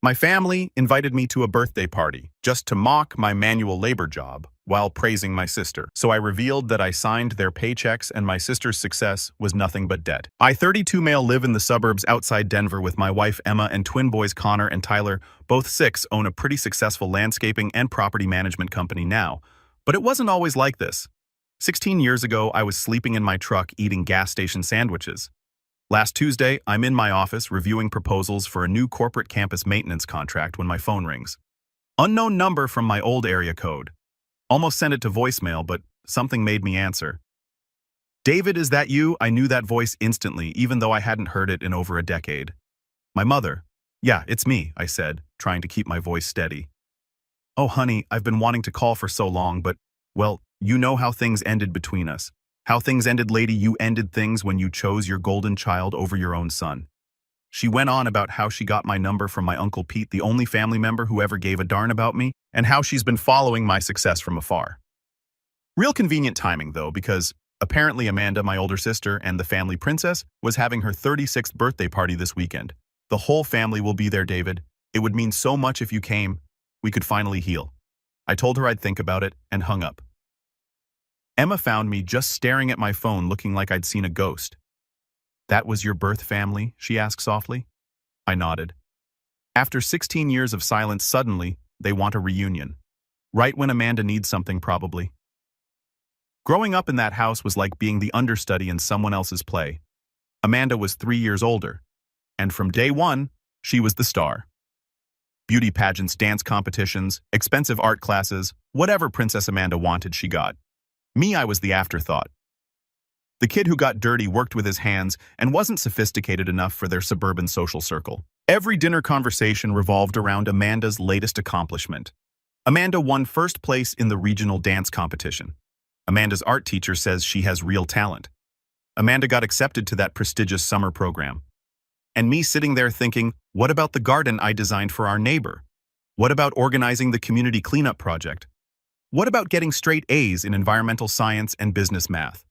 My family invited me to a birthday party just to mock my manual labor job while praising my sister. So I revealed that I signed their paychecks and my sister's success was nothing but debt. I, 32 male, live in the suburbs outside Denver with my wife Emma and twin boys Connor and Tyler. Both 6 own a pretty successful landscaping and property management company now. But it wasn't always like this. 16 years ago, I was sleeping in my truck eating gas station sandwiches. Last Tuesday, I'm in my office reviewing proposals for a new corporate campus maintenance contract when my phone rings. Unknown number from my old area code. Almost sent it to voicemail, but something made me answer. "David, is that you?" I knew that voice instantly, even though I hadn't heard it in over a decade. My mother. "Yeah, it's me," I said, trying to keep my voice steady. "Oh, honey, I've been wanting to call for so long, but, well, you know how things ended between us. How things ended, lady. You ended things when you chose your golden child over your own son." She went on about how she got my number from my Uncle Pete, the only family member who ever gave a darn about me, and how she's been following my success from afar. Real convenient timing, though, because apparently Amanda, my older sister and the family princess, was having her 36th birthday party this weekend. "The whole family will be there, David. It would mean so much if you came. We could finally heal." I told her I'd think about it and hung up. Emma found me just staring at my phone looking like I'd seen a ghost. "That was your birth family?" she asked softly. I nodded. After 16 years of silence, suddenly, they want a reunion. Right when Amanda needs something, probably. Growing up in that house was like being the understudy in someone else's play. Amanda was 3 years older, and from day one, she was the star. Beauty pageants, dance competitions, expensive art classes, whatever Princess Amanda wanted, she got. Me, I was the afterthought. The kid who got dirty, worked with his hands, and wasn't sophisticated enough for their suburban social circle. Every dinner conversation revolved around Amanda's latest accomplishment. Amanda won first place in the regional dance competition. Amanda's art teacher says she has real talent. Amanda got accepted to that prestigious summer program. And me sitting there thinking, what about the garden I designed for our neighbor? What about organizing the community cleanup project? What about getting straight A's in environmental science and business math?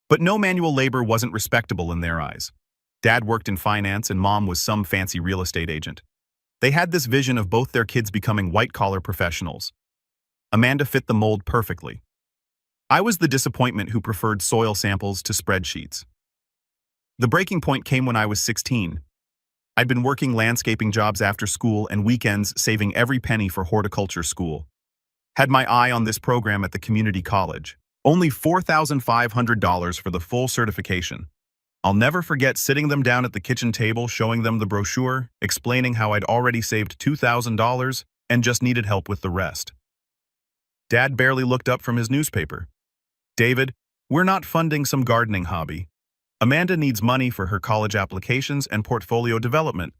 But no manual labor wasn't respectable in their eyes. Dad worked in finance and Mom was some fancy real estate agent. They had this vision of both their kids becoming white-collar professionals. Amanda fit the mold perfectly. I was the disappointment who preferred soil samples to spreadsheets. The breaking point came when I was 16. I'd been working landscaping jobs after school and weekends, saving every penny for horticulture school. Had my eye on this program at the community college. Only $4,500 for the full certification. I'll never forget sitting them down at the kitchen table, showing them the brochure, explaining how I'd already saved $2,000 and just needed help with the rest. Dad barely looked up from his newspaper. "David, we're not funding some gardening hobby. Amanda needs money for her college applications and portfolio development."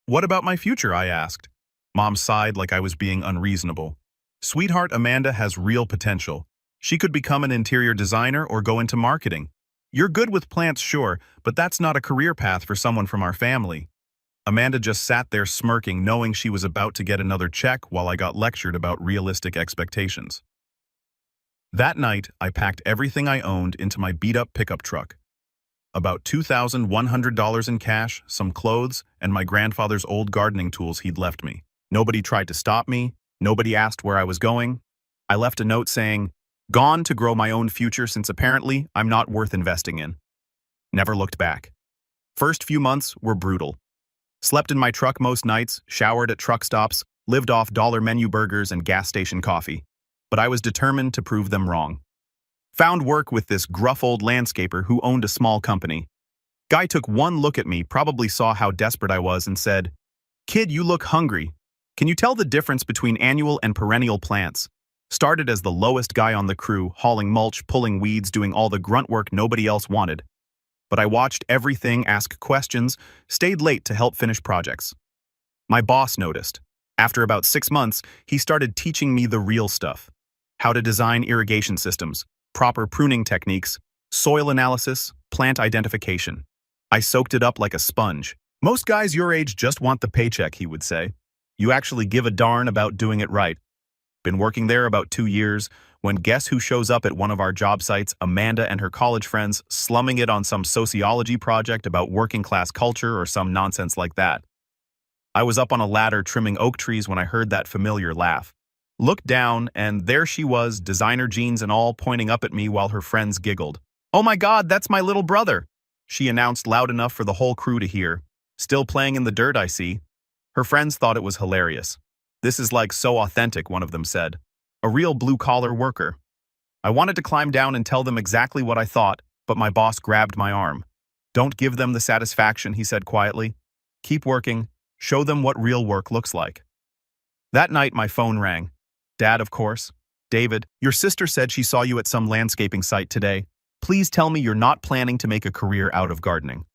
"What about my future?" I asked. Mom sighed like I was being unreasonable. "Sweetheart, Amanda has real potential. She could become an interior designer or go into marketing. You're good with plants, sure, but that's not a career path for someone from our family." Amanda just sat there smirking, knowing she was about to get another check while I got lectured about realistic expectations. That night, I packed everything I owned into my beat-up pickup truck. About $2,100 in cash, some clothes, and my grandfather's old gardening tools he'd left me. Nobody tried to stop me. Nobody asked where I was going. I left a note saying, "Gone to grow my own future since apparently I'm not worth investing in." Never looked back. First few months were brutal. Slept in my truck most nights, showered at truck stops, lived off dollar menu burgers and gas station coffee. But I was determined to prove them wrong. Found work with this gruff old landscaper who owned a small company. Guy took one look at me, probably saw how desperate I was, and said, "Kid, you look hungry. Can you tell the difference between annual and perennial plants?" Started as the lowest guy on the crew, hauling mulch, pulling weeds, doing all the grunt work nobody else wanted. But I watched everything, asked questions, stayed late to help finish projects. My boss noticed. After about 6 months, he started teaching me the real stuff. How to design irrigation systems, proper pruning techniques, soil analysis, plant identification. I soaked it up like a sponge. "Most guys your age just want the paycheck," he would say. "You actually give a darn about doing it right." Been working there about 2 years, when guess who shows up at one of our job sites? Amanda and her college friends, slumming it on some sociology project about working class culture or some nonsense like that. I was up on a ladder trimming oak trees when I heard that familiar laugh. Looked down, and there she was, designer jeans and all, pointing up at me while her friends giggled. "Oh my God, that's my little brother!" she announced loud enough for the whole crew to hear. "Still playing in the dirt, I see." Her friends thought it was hilarious. "This is like so authentic," one of them said. "A real blue-collar worker." I wanted to climb down and tell them exactly what I thought, but my boss grabbed my arm. "Don't give them the satisfaction," he said quietly. "Keep working. Show them what real work looks like." That night, my phone rang. Dad, of course. "David, your sister said she saw you at some landscaping site today. Please tell me you're not planning to make a career out of gardening."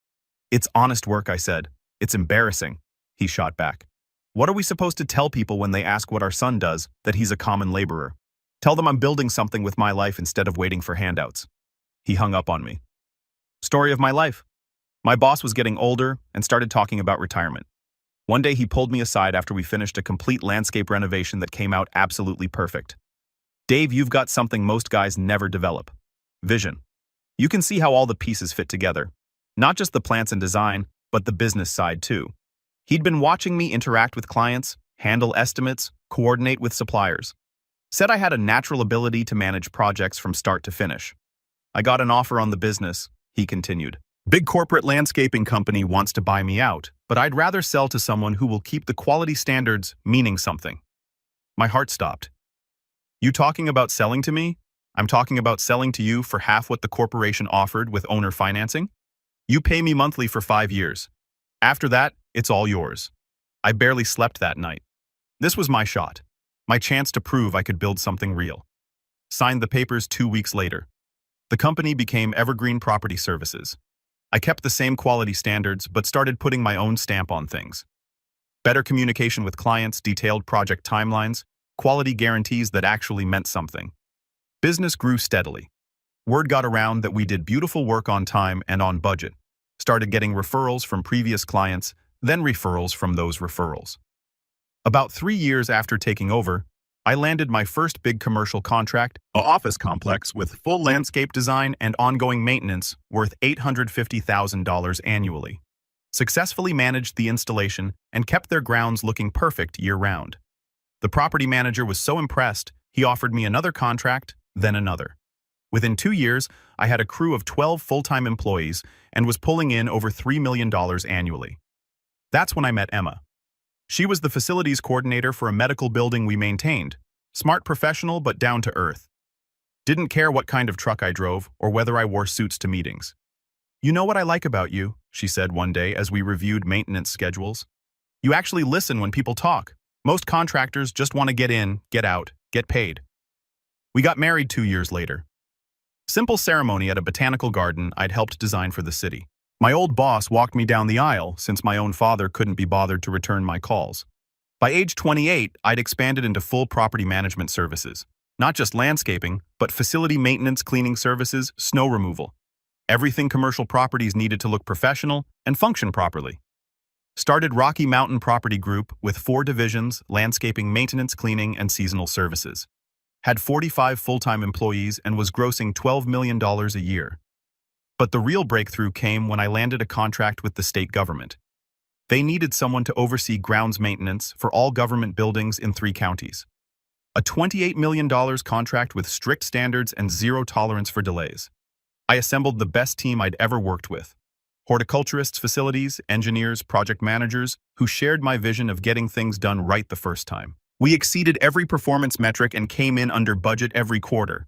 "It's honest work," I said. "It's embarrassing," he shot back. "What are we supposed to tell people when they ask what our son does, that he's a common laborer? Tell them I'm building something with my life instead of waiting for handouts." He hung up on me. Story of my life. My boss was getting older and started talking about retirement. One day he pulled me aside after we finished a complete landscape renovation that came out absolutely perfect. "Dave, you've got something most guys never develop. Vision. You can see how all the pieces fit together. Not just the plants and design, but the business side too." He'd been watching me interact with clients, handle estimates, coordinate with suppliers. Said I had a natural ability to manage projects from start to finish. "I got an offer on the business," he continued. "Big corporate landscaping company wants to buy me out, but I'd rather sell to someone who will keep the quality standards meaning something." My heart stopped. "You talking about selling to me? I'm talking about selling to you for half what the corporation offered with owner financing? You pay me monthly for 5 years. After that, it's all yours." I barely slept that night. This was my shot. My chance to prove I could build something real. Signed the papers 2 weeks later. The company became Evergreen Property Services. I kept the same quality standards, but started putting my own stamp on things. Better communication with clients, detailed project timelines, quality guarantees that actually meant something. Business grew steadily. Word got around that we did beautiful work on time and on budget. Started getting referrals from previous clients, then referrals from those referrals. About 3 years after taking over, I landed my first big commercial contract, an office complex with full landscape design and ongoing maintenance worth $850,000 annually. Successfully managed the installation and kept their grounds looking perfect year-round. The property manager was so impressed, he offered me another contract, then another. Within 2 years, I had a crew of 12 full-time employees and was pulling in over $3 million annually. That's when I met Emma. She was the facilities coordinator for a medical building we maintained. Smart professional, but down to earth. Didn't care what kind of truck I drove or whether I wore suits to meetings. "You know what I like about you," she said one day as we reviewed maintenance schedules. "You actually listen when people talk. Most contractors just want to get in, get out, get paid." We got married 2 years later. Simple ceremony at a botanical garden I'd helped design for the city. My old boss walked me down the aisle since my own father couldn't be bothered to return my calls. By age 28, I'd expanded into full property management services. Not just landscaping, but facility maintenance, cleaning services, snow removal. Everything commercial properties needed to look professional and function properly. Started Rocky Mountain Property Group with 4 divisions, landscaping, maintenance, cleaning, and seasonal services. Had 45 full-time employees and was grossing $12 million a year. But the real breakthrough came when I landed a contract with the state government. They needed someone to oversee grounds maintenance for all government buildings in 3 counties. A $28 million contract with strict standards and zero tolerance for delays. I assembled the best team I'd ever worked with. Horticulturists, facilities, engineers, project managers, who shared my vision of getting things done right the first time. We exceeded every performance metric and came in under budget every quarter.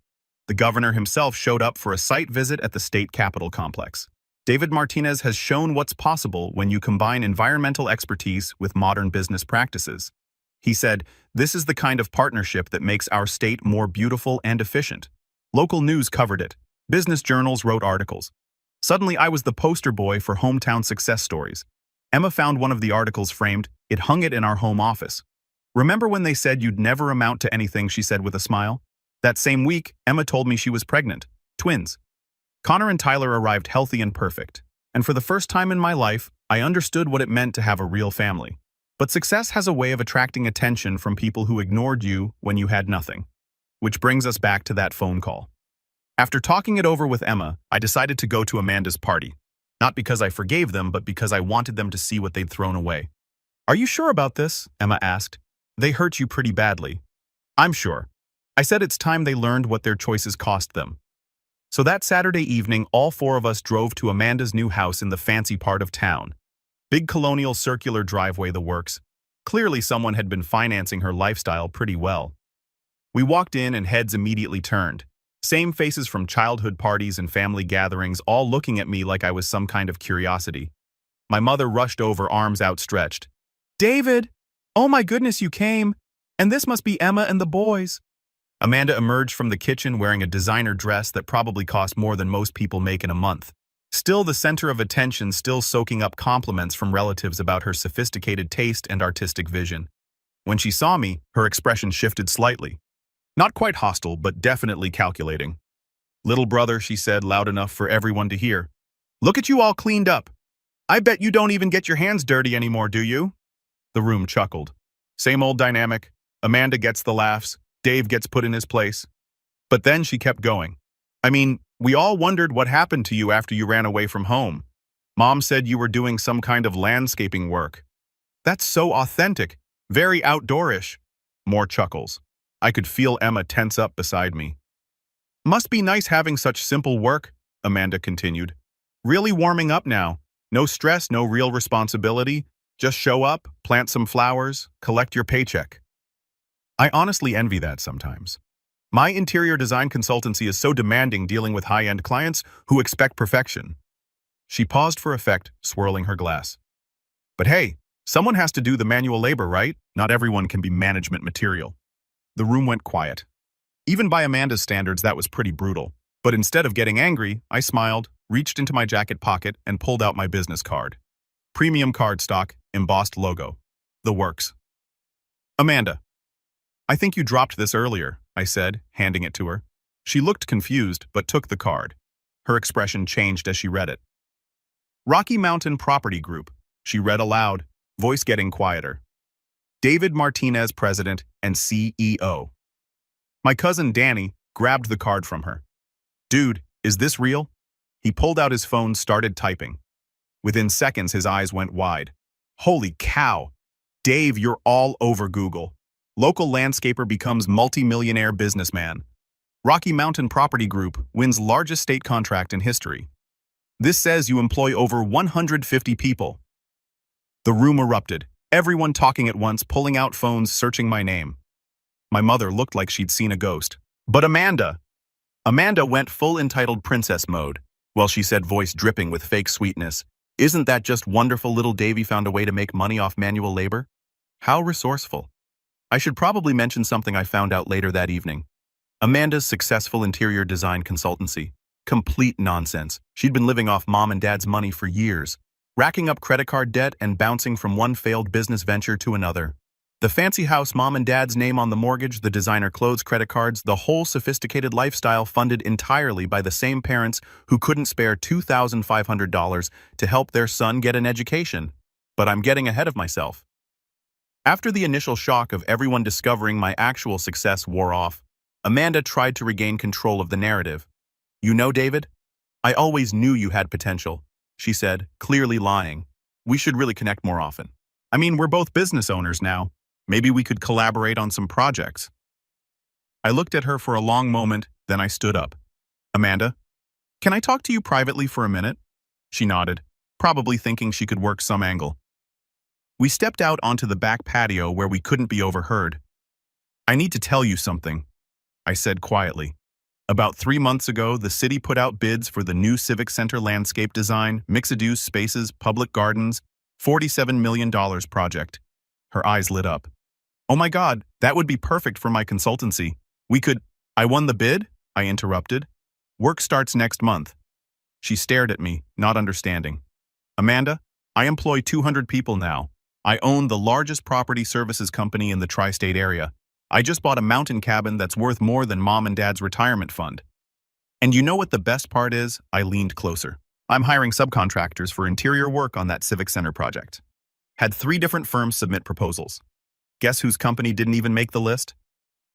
The governor himself showed up for a site visit at the state capitol complex. David Martinez has shown what's possible when you combine environmental expertise with modern business practices. He said, "This is the kind of partnership that makes our state more beautiful and efficient." Local news covered it. Business journals wrote articles. Suddenly, I was the poster boy for hometown success stories. Emma found one of the articles framed. It hung it in our home office. "Remember when they said you'd never amount to anything?" she said with a smile. That same week, Emma told me she was pregnant. Twins. Connor and Tyler arrived healthy and perfect. And for the first time in my life, I understood what it meant to have a real family. But success has a way of attracting attention from people who ignored you when you had nothing. Which brings us back to that phone call. After talking it over with Emma, I decided to go to Amanda's party. Not because I forgave them, but because I wanted them to see what they'd thrown away. "Are you sure about this?" Emma asked. "They hurt you pretty badly." "I'm sure." I said it's time they learned what their choices cost them. So that Saturday evening, all four of us drove to Amanda's new house in the fancy part of town. Big colonial circular driveway, the works. Clearly someone had been financing her lifestyle pretty well. We walked in and heads immediately turned. Same faces from childhood parties and family gatherings, all looking at me like I was some kind of curiosity. My mother rushed over, arms outstretched. "David! Oh my goodness, you came! And this must be Emma and the boys." Amanda emerged from the kitchen wearing a designer dress that probably cost more than most people make in a month. Still the center of attention, still soaking up compliments from relatives about her sophisticated taste and artistic vision. When she saw me, her expression shifted slightly. Not quite hostile, but definitely calculating. "Little brother," she said, loud enough for everyone to hear. "Look at you all cleaned up. I bet you don't even get your hands dirty anymore, do you?" The room chuckled. Same old dynamic. Amanda gets the laughs. Dave gets put in his place. But then she kept going. "I mean, we all wondered what happened to you after you ran away from home. Mom said you were doing some kind of landscaping work. That's so authentic, very outdoorish." More chuckles. I could feel Emma tense up beside me. "Must be nice having such simple work," Amanda continued. "Really warming up now. No stress, no real responsibility. Just show up, plant some flowers, collect your paycheck." I honestly envy that sometimes. My interior design consultancy is so demanding, dealing with high-end clients who expect perfection. She paused for effect, swirling her glass. "But hey, someone has to do the manual labor, right? Not everyone can be management material." The room went quiet. Even by Amanda's standards, that was pretty brutal. But instead of getting angry, I smiled, reached into my jacket pocket, and pulled out my business card. Premium cardstock, embossed logo. The works. "Amanda, I think you dropped this earlier," I said, handing it to her. She looked confused, but took the card. Her expression changed as she read it. "Rocky Mountain Property Group," she read aloud, voice getting quieter. "David Martinez, President and CEO." My cousin Danny grabbed the card from her. "Dude, is this real?" He pulled out his phone, started typing. Within seconds, his eyes went wide. "Holy cow! Dave, you're all over Google. Local landscaper becomes multi-millionaire businessman. Rocky Mountain Property Group wins largest state contract in history. This says you employ over 150 people." The room erupted, everyone talking at once, pulling out phones, searching my name. My mother looked like she'd seen a ghost. "But Amanda!" Amanda went full entitled princess mode, while she said, voice dripping with fake sweetness, "Isn't that just wonderful? Little Davy found a way to make money off manual labor? How resourceful." I should probably mention something I found out later that evening. Amanda's successful interior design consultancy. Complete nonsense. She'd been living off mom and dad's money for years, racking up credit card debt and bouncing from one failed business venture to another. The fancy house, mom and dad's name on the mortgage, the designer clothes, credit cards, the whole sophisticated lifestyle funded entirely by the same parents who couldn't spare $2,500 to help their son get an education. But I'm getting ahead of myself. After the initial shock of everyone discovering my actual success wore off, Amanda tried to regain control of the narrative. "You know, David, I always knew you had potential," she said, clearly lying. "We should really connect more often. I mean, we're both business owners now. Maybe we could collaborate on some projects." I looked at her for a long moment, then I stood up. "Amanda, can I talk to you privately for a minute?" She nodded, probably thinking she could work some angle. We stepped out onto the back patio where we couldn't be overheard. "I need to tell you something," I said quietly. "About 3 months ago, the city put out bids for the new Civic Center landscape design, mixed-use spaces, public gardens, $47 million project." Her eyes lit up. "Oh my God, that would be perfect for my consultancy. We could—" "I won the bid?" I interrupted. "Work starts next month." She stared at me, not understanding. "Amanda, I employ 200 people now. I own the largest property services company in the tri-state area. I just bought a mountain cabin that's worth more than mom and dad's retirement fund. And you know what the best part is?" I leaned closer. "I'm hiring subcontractors for interior work on that Civic Center project. Had 3 different firms submit proposals. Guess whose company didn't even make the list?"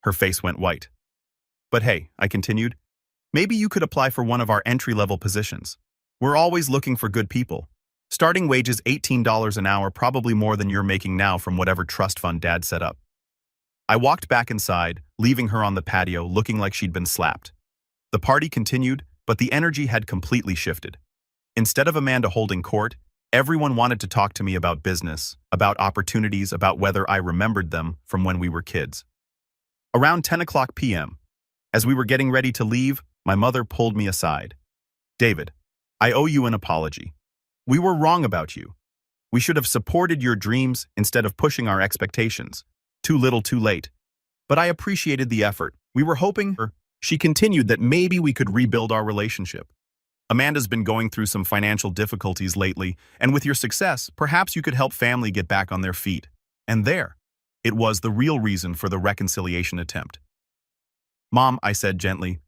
Her face went white. "But hey," I continued, "maybe you could apply for one of our entry-level positions. We're always looking for good people. Starting wages $18 an hour, probably more than you're making now from whatever trust fund Dad set up. I walked back inside, leaving her on the patio looking like she'd been slapped. The party continued, but the energy had completely shifted. Instead of Amanda holding court, everyone wanted to talk to me about business, about opportunities, about whether I remembered them from when we were kids. Around 10 p.m., as we were getting ready to leave, my mother pulled me aside. "David, I owe you an apology. We were wrong about you. We should have supported your dreams instead of pushing our expectations. Too little, too late. But I appreciated the effort. We were hoping," she continued, "that maybe we could rebuild our relationship. Amanda's been going through some financial difficulties lately, and with your success, perhaps you could help family get back on their feet." And there, it was the real reason for the reconciliation attempt. "Mom," I said gently,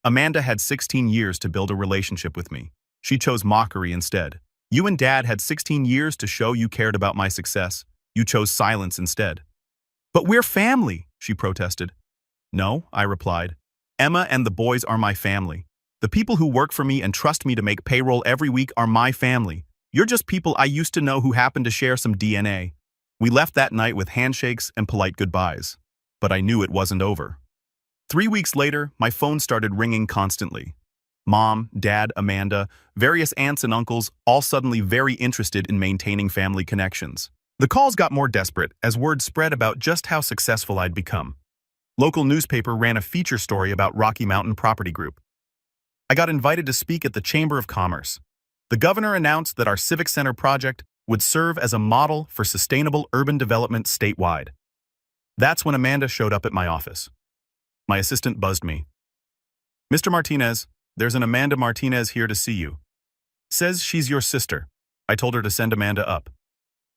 "Amanda had 16 years to build a relationship with me. She chose mockery instead. You and Dad had 16 years to show you cared about my success. You chose silence instead." "But we're family," she protested. "No," I replied. "Emma and the boys are my family. The people who work for me and trust me to make payroll every week are my family. You're just people I used to know who happened to share some DNA." We left that night with handshakes and polite goodbyes. But I knew it wasn't over. 3 weeks later, my phone started ringing constantly. Mom, Dad, Amanda, various aunts and uncles, all suddenly very interested in maintaining family connections. The calls got more desperate as word spread about just how successful I'd become. Local newspaper ran a feature story about Rocky Mountain Property Group. I got invited to speak at the Chamber of Commerce. The governor announced that our Civic Center project would serve as a model for sustainable urban development statewide. That's when Amanda showed up at my office. My assistant buzzed me. "Mr. Martinez, there's an Amanda Martinez here to see you. Says she's your sister." I told her to send Amanda up.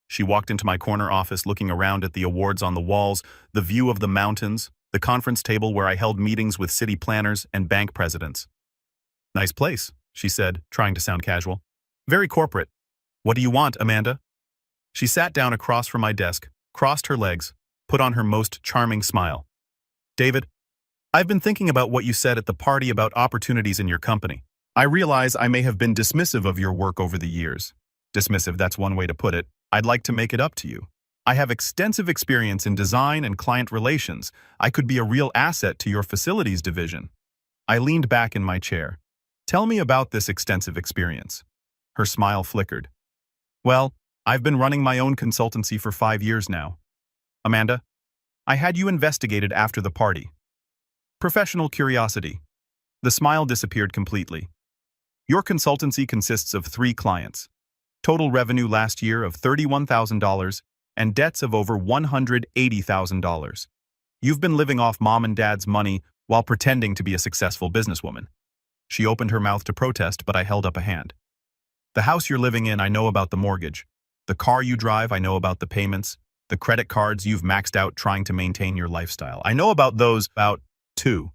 She walked into my corner office looking around at the awards on the walls, the view of the mountains, the conference table where I held meetings with city planners and bank presidents. "Nice place," she said, trying to sound casual. "Very corporate. What do you want, Amanda?" She sat down across from my desk, crossed her legs, put on her most charming smile. "David, I've been thinking about what you said at the party about opportunities in your company. I realize I may have been dismissive of your work over the years. Dismissive, that's one way to put it. I'd like to make it up to you. I have extensive experience in design and client relations. I could be a real asset to your facilities division." I leaned back in my chair. "Tell me about this extensive experience." Her smile flickered. "Well, I've been running my own consultancy for 5 years now. Amanda, I had you investigated after the party. Professional curiosity." The smile disappeared completely. "Your consultancy consists of 3 clients. Total revenue last year of $31,000 and debts of over $180,000. You've been living off Mom and Dad's money while pretending to be a successful businesswoman." She opened her mouth to protest, but I held up a hand. "The house you're living in, I know about the mortgage. The car you drive, I know about the payments. The credit cards you've maxed out trying to maintain your lifestyle. I know about those, too."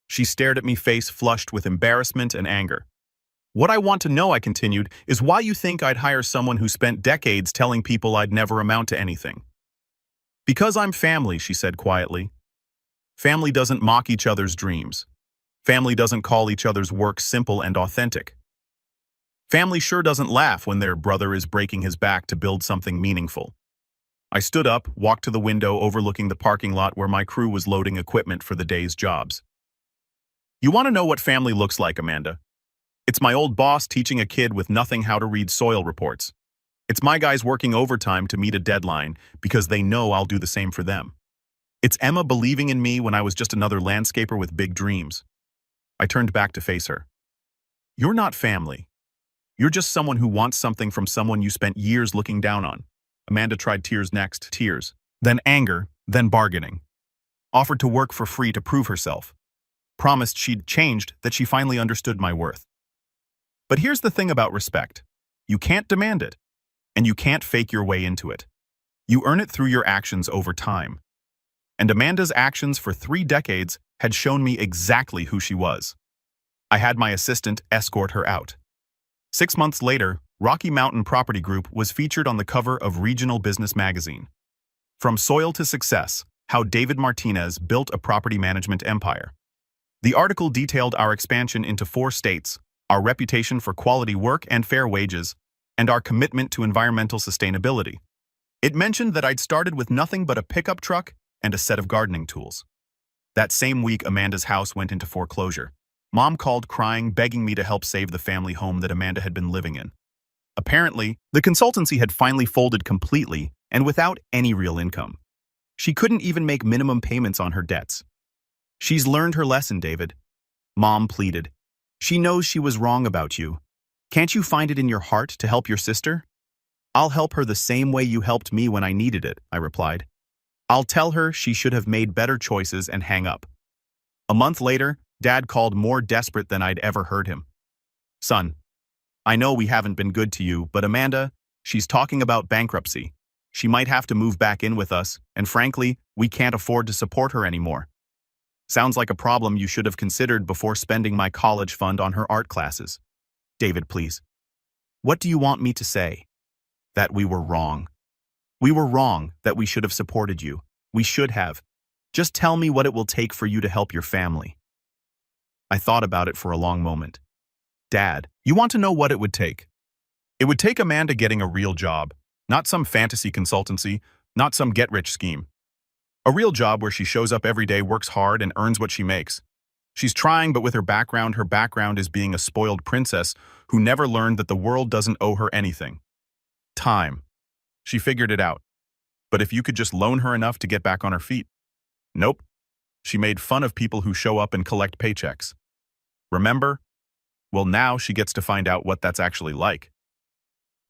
She stared at me, face flushed with embarrassment and anger. "What I want to know," I continued, "is why you think I'd hire someone who spent decades telling people I'd never amount to anything." "Because I'm family," she said quietly. "Family doesn't mock each other's dreams. Family doesn't call each other's work simple and authentic. Family sure doesn't laugh when their brother is breaking his back to build something meaningful." I stood up, walked to the window overlooking the parking lot where my crew was loading equipment for the day's jobs. "You want to know what family looks like, Amanda? It's my old boss teaching a kid with nothing how to read soil reports. It's my guys working overtime to meet a deadline because they know I'll do the same for them. It's Emma believing in me when I was just another landscaper with big dreams." I turned back to face her. "You're not family. You're just someone who wants something from someone you spent years looking down on." Amanda tried tears next, tears, then anger, then bargaining. Offered to work for free to prove herself. Promised she'd changed, that she finally understood my worth. But here's the thing about respect. You can't demand it, and you can't fake your way into it. You earn it through your actions over time. And Amanda's actions for 3 decades had shown me exactly who she was. I had my assistant escort her out. 6 months later, Rocky Mountain Property Group was featured on the cover of Regional Business Magazine. From Soil to Success, How David Martinez Built a Property Management Empire. The article detailed our expansion into 4 states, our reputation for quality work and fair wages, and our commitment to environmental sustainability. It mentioned that I'd started with nothing but a pickup truck and a set of gardening tools. That same week, Amanda's house went into foreclosure. Mom called crying, begging me to help save the family home that Amanda had been living in. Apparently, the consultancy had finally folded completely and without any real income. She couldn't even make minimum payments on her debts. She's learned her lesson, David. Mom pleaded. She knows she was wrong about you. Can't you find it in your heart to help your sister? I'll help her the same way you helped me when I needed it, I replied. I'll tell her she should have made better choices and hang up. A month later, Dad called more desperate than I'd ever heard him. Son, I know we haven't been good to you, but Amanda, she's talking about bankruptcy. She might have to move back in with us, and frankly, we can't afford to support her anymore. Sounds like a problem you should have considered before spending my college fund on her art classes. David, please. What do you want me to say? That we were wrong. We were wrong, that we should have supported you. We should have. Just tell me what it will take for you to help your family. I thought about it for a long moment. Dad, you want to know what it would take? It would take Amanda getting a real job, not some fantasy consultancy, not some get-rich scheme. A real job where she shows up every day, works hard, and earns what she makes. She's trying, but with her background is being a spoiled princess who never learned that the world doesn't owe her anything. Time. She figured it out. But if you could just loan her enough to get back on her feet. Nope. She made fun of people who show up and collect paychecks. Remember? Well, now she gets to find out what that's actually like.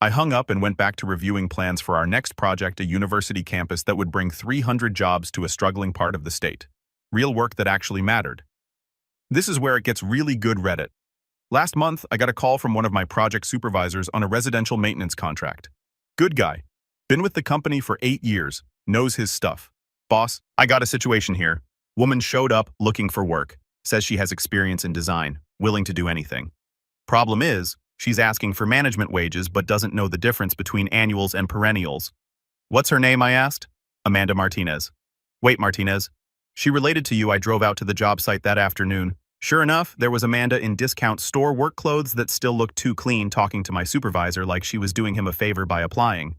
I hung up and went back to reviewing plans for our next project, a university campus that would bring 300 jobs to a struggling part of the state. Real work that actually mattered. This is where it gets really good, Reddit. Last month, I got a call from one of my project supervisors on a residential maintenance contract. Good guy. Been with the company for 8 years. Knows his stuff. Boss, I got a situation here. Woman showed up looking for work. Says she has experience in design. Willing to do anything. Problem is, she's asking for management wages but doesn't know the difference between annuals and perennials. What's her name, I asked? Amanda Martinez. Wait, Martinez. She related to you. I drove out to the job site that afternoon. Sure enough, there was Amanda in discount store work clothes that still looked too clean, talking to my supervisor like she was doing him a favor by applying.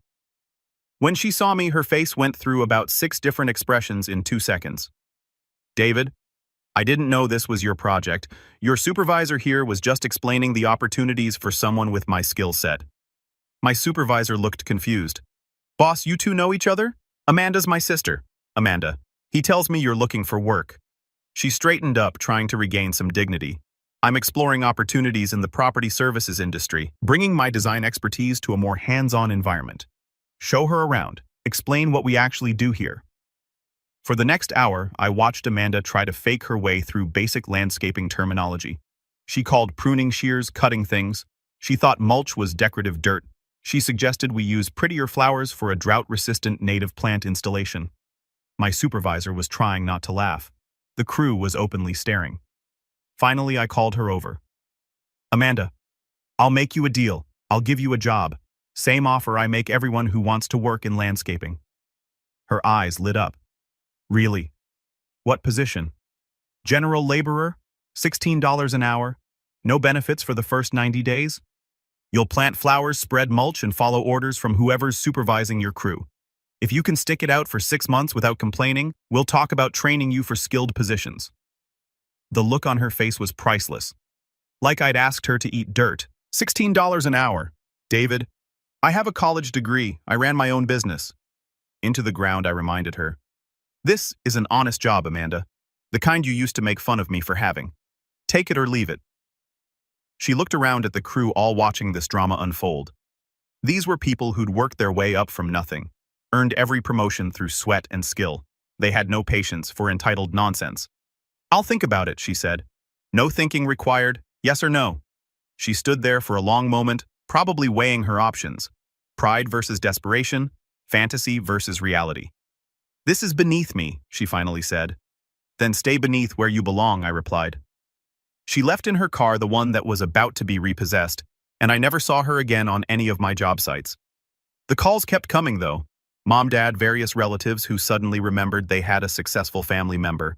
When she saw me, her face went through about 6 different expressions in 2 seconds. David, I didn't know this was your project. Your supervisor here was just explaining the opportunities for someone with my skill set. My supervisor looked confused. Boss, you two know each other? Amanda's my sister. Amanda, he tells me you're looking for work. She straightened up, trying to regain some dignity. I'm exploring opportunities in the property services industry, bringing my design expertise to a more hands-on environment. Show her around. Explain what we actually do here. For the next hour, I watched Amanda try to fake her way through basic landscaping terminology. She called pruning shears cutting things. She thought mulch was decorative dirt. She suggested we use prettier flowers for a drought-resistant native plant installation. My supervisor was trying not to laugh. The crew was openly staring. Finally, I called her over. Amanda, I'll make you a deal. I'll give you a job. Same offer I make everyone who wants to work in landscaping. Her eyes lit up. Really? What position? General laborer? $16 an hour? No benefits for the first 90 days? You'll plant flowers, spread mulch, and follow orders from whoever's supervising your crew. If you can stick it out for 6 months without complaining, we'll talk about training you for skilled positions. The look on her face was priceless. Like I'd asked her to eat dirt. $16 an hour. David, I have a college degree. I ran my own business. Into the ground, I reminded her. This is an honest job, Amanda. The kind you used to make fun of me for having. Take it or leave it. She looked around at the crew, all watching this drama unfold. These were people who'd worked their way up from nothing, earned every promotion through sweat and skill. They had no patience for entitled nonsense. I'll think about it, she said. No thinking required, yes or no. She stood there for a long moment, probably weighing her options. Pride versus desperation, fantasy versus reality. This is beneath me, she finally said. Then stay beneath where you belong, I replied. She left in her car, the one that was about to be repossessed, and I never saw her again on any of my job sites. The calls kept coming, though. Mom, dad, various relatives who suddenly remembered they had a successful family member.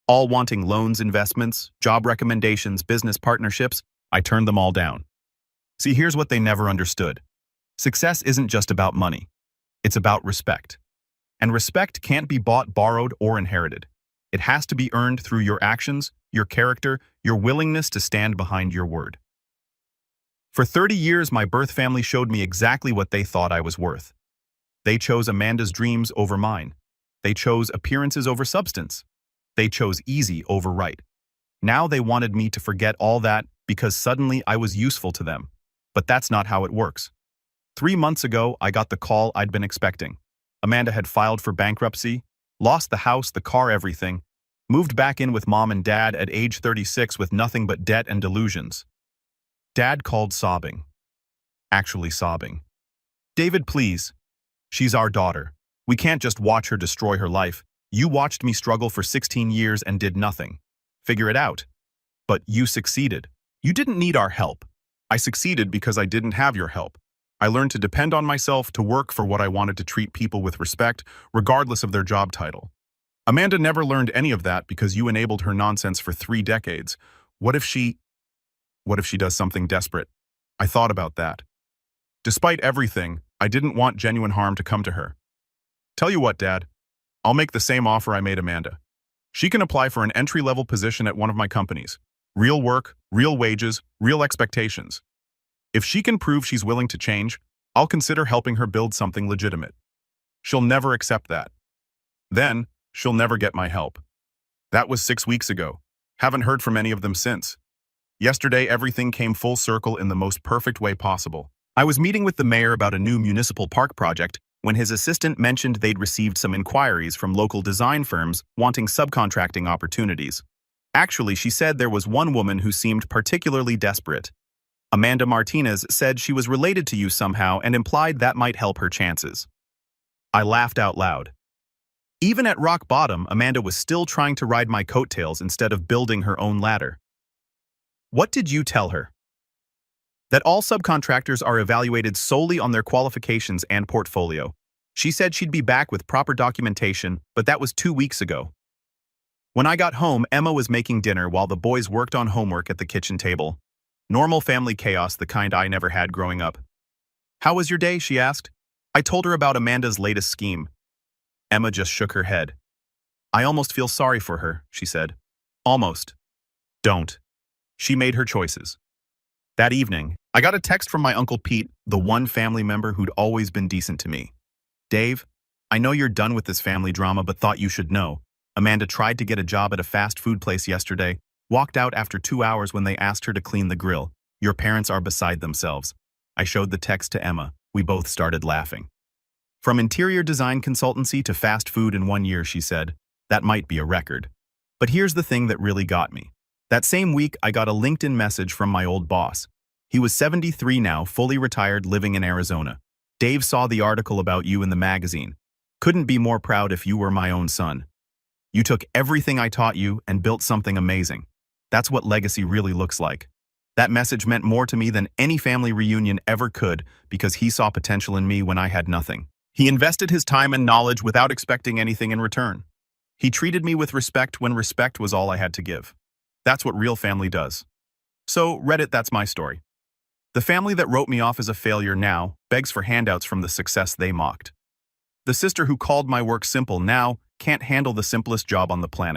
All wanting loans, investments, job recommendations, business partnerships. I turned them all down. See, here's what they never understood. Success isn't just about money. It's about respect. And respect can't be bought, borrowed, or inherited. It has to be earned through your actions, your character, your willingness to stand behind your word. For 30 years, my birth family showed me exactly what they thought I was worth. They chose Amanda's dreams over mine. They chose appearances over substance. They chose easy over right. Now they wanted me to forget all that because suddenly I was useful to them. But that's not how it works. 3 months ago, I got the call I'd been expecting. Amanda had filed for bankruptcy, lost the house, the car, everything, moved back in with mom and dad at age 36 with nothing but debt and delusions. Dad called sobbing. Actually sobbing. "David, please. She's our daughter. We can't just watch her destroy her life. You watched me struggle for 16 years and did nothing. Figure it out. But you succeeded. You didn't need our help. I succeeded because I didn't have your help. I learned to depend on myself, to work for what I wanted, to treat people with respect, regardless of their job title. Amanda never learned any of that because you enabled her nonsense for 3 decades. What if she does something desperate? I thought about that. Despite everything, I didn't want genuine harm to come to her. Tell you what, Dad, I'll make the same offer I made Amanda. She can apply for an entry-level position at one of my companies. Real work, real wages, real expectations. If she can prove she's willing to change, I'll consider helping her build something legitimate. She'll never accept that. Then, she'll never get my help. That was 6 weeks ago. Haven't heard from any of them since. Yesterday, everything came full circle in the most perfect way possible. I was meeting with the mayor about a new municipal park project when his assistant mentioned they'd received some inquiries from local design firms wanting subcontracting opportunities. Actually, she said there was one woman who seemed particularly desperate. Amanda Martinez said she was related to you somehow and implied that might help her chances. I laughed out loud. Even at rock bottom, Amanda was still trying to ride my coattails instead of building her own ladder. What did you tell her? That all subcontractors are evaluated solely on their qualifications and portfolio. She said she'd be back with proper documentation, but that was 2 weeks ago. When I got home, Emma was making dinner while the boys worked on homework at the kitchen table. Normal family chaos, the kind I never had growing up. "How was your day?" she asked. I told her about Amanda's latest scheme. Emma just shook her head. "I almost feel sorry for her," she said. "Almost." "Don't." She made her choices. That evening, I got a text from my Uncle Pete, the one family member who'd always been decent to me. "Dave, I know you're done with this family drama, but thought you should know. Amanda tried to get a job at a fast food place yesterday, walked out after 2 hours when they asked her to clean the grill. Your parents are beside themselves." I showed the text to Emma. We both started laughing. "From interior design consultancy to fast food in 1 year," she said. "That might be a record. But here's the thing that really got me. That same week, I got a LinkedIn message from my old boss. He was 73 now, fully retired, living in Arizona. "Dave saw the article about you in the magazine. Couldn't be more proud if you were my own son. You took everything I taught you and built something amazing. That's what legacy really looks like." That message meant more to me than any family reunion ever could because he saw potential in me when I had nothing. He invested his time and knowledge without expecting anything in return. He treated me with respect when respect was all I had to give. That's what real family does. So, Reddit, that's my story. The family that wrote me off as a failure now begs for handouts from the success they mocked. The sister who called my work simple now can't handle the simplest job on the planet.